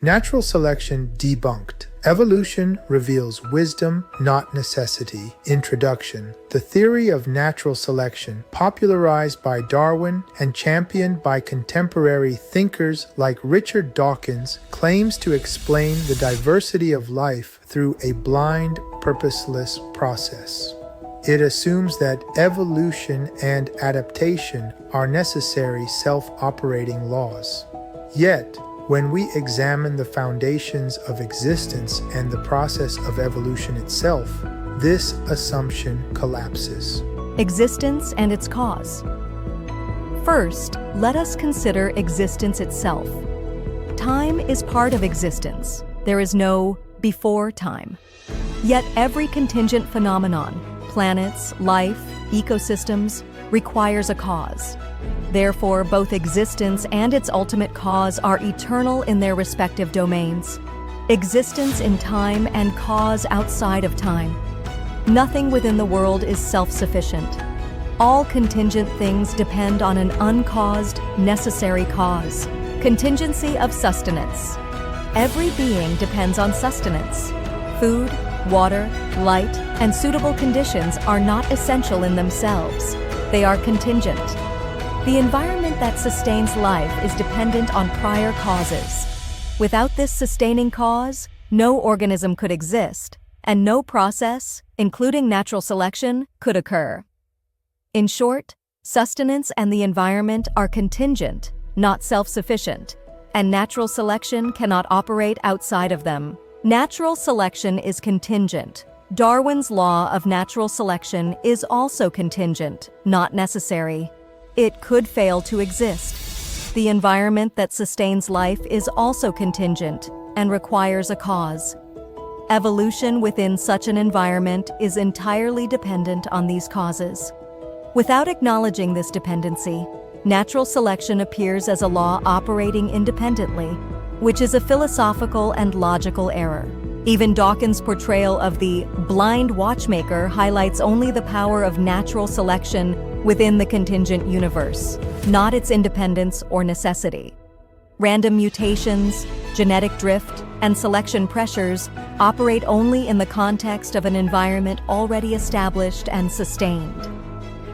Natural selection debunked. Evolution reveals wisdom, not necessity. Introduction. The theory of natural selection, popularized by Darwin and championed by contemporary thinkers like Richard Dawkins, claims to explain the diversity of life through a blind, purposeless process. It assumes that evolution and adaptation are necessary self-operating laws. Yet, when we examine the foundations of existence and the process of evolution itself, this assumption collapses. Existence and its cause. First, let us consider existence itself. Time is part of existence. There is no before time. Yet every contingent phenomenon, planets, life, ecosystems, requires a cause. Therefore, both existence and its ultimate cause are eternal in their respective domains. Existence in time and cause outside of time. Nothing within the world is self-sufficient. All contingent things depend on an uncaused, necessary cause. Contingency of sustenance. Every being depends on sustenance. Food, water, light, and suitable conditions are not essential in themselves. They are contingent. The environment that sustains life is dependent on prior causes. Without this sustaining cause, no organism could exist, and no process, including natural selection, could occur. In short, sustenance and the environment are contingent, not self-sufficient, and natural selection cannot operate outside of them. Natural selection is contingent. Darwin's law of natural selection is also contingent, not necessary. It could fail to exist. The environment that sustains life is also contingent and requires a cause. Evolution within such an environment is entirely dependent on these causes. Without acknowledging this dependency, natural selection appears as a law operating independently, which is a philosophical and logical error. Even Dawkins' portrayal of the blind watchmaker highlights only the power of natural selection within the contingent universe, not its independence or necessity. Random mutations, genetic drift, and selection pressures operate only in the context of an environment already established and sustained.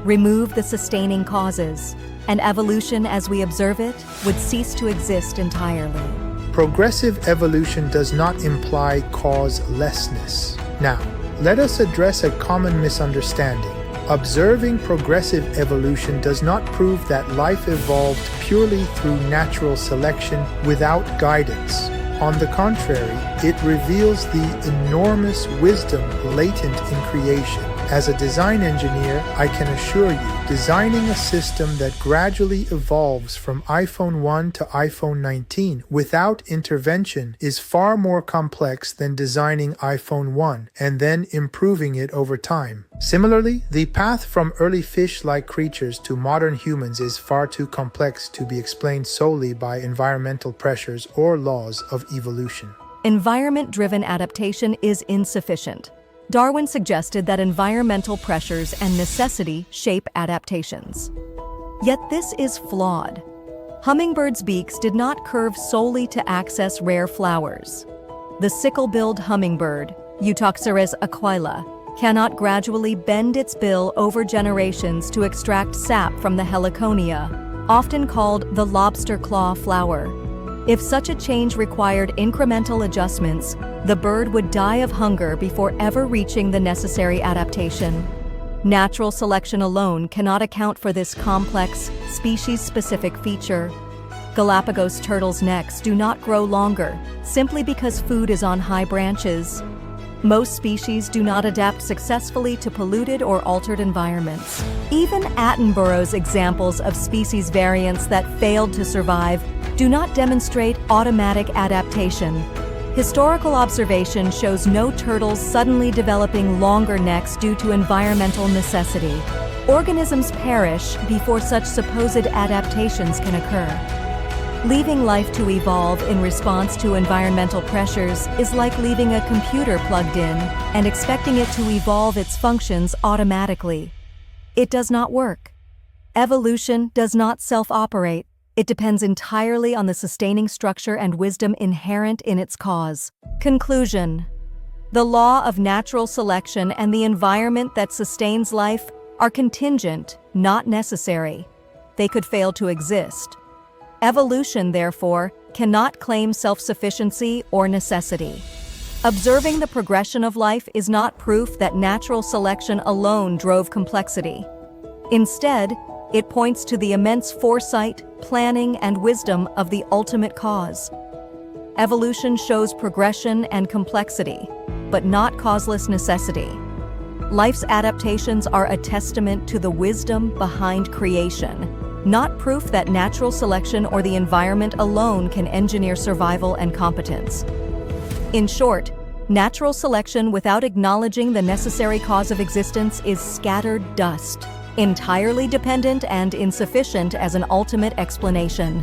Remove the sustaining causes, and evolution as we observe it would cease to exist entirely. Progressive evolution does not imply causelessness. Now, let us address a common misunderstanding. Observing progressive evolution does not prove that life evolved purely through natural selection without guidance. On the contrary, it reveals the enormous wisdom latent in creation. As a design engineer, I can assure you, designing a system that gradually evolves from iPhone 1 to iPhone 19 without intervention is far more complex than designing iPhone 1 and then improving it over time. Similarly, the path from early fish-like creatures to modern humans is far too complex to be explained solely by environmental pressures or laws of evolution. Environment-driven adaptation is insufficient. Darwin suggested that environmental pressures and necessity shape adaptations. Yet this is flawed. Hummingbirds' beaks did not curve solely to access rare flowers. The sickle-billed hummingbird, Eutoxeres aquila, cannot gradually bend its bill over generations to extract sap from the heliconia, often called the lobster claw flower. If such a change required incremental adjustments, the bird would die of hunger before ever reaching the necessary adaptation. Natural selection alone cannot account for this complex, species-specific feature. Galapagos turtles' necks do not grow longer simply because food is on high branches. Most species do not adapt successfully to polluted or altered environments. Even Attenborough's examples of species variants that failed to survive do not demonstrate automatic adaptation. Historical observation shows no turtles suddenly developing longer necks due to environmental necessity. Organisms perish before such supposed adaptations can occur. Leaving life to evolve in response to environmental pressures is like leaving a computer plugged in and expecting it to evolve its functions automatically. It does not work. Evolution does not self-operate. It depends entirely on the sustaining structure and wisdom inherent in its cause. Conclusion: the law of natural selection and the environment that sustains life are contingent, not necessary. They could fail to exist. Evolution, therefore, cannot claim self-sufficiency or necessity. Observing the progression of life is not proof that natural selection alone drove complexity. Instead, it points to the immense foresight, planning, and wisdom of the ultimate cause. Evolution shows progression and complexity, but not causeless necessity. Life's adaptations are a testament to the wisdom behind creation, not proof that natural selection or the environment alone can engineer survival and competence. In short, natural selection without acknowledging the necessary cause of existence is scattered dust, entirely dependent and insufficient as an ultimate explanation.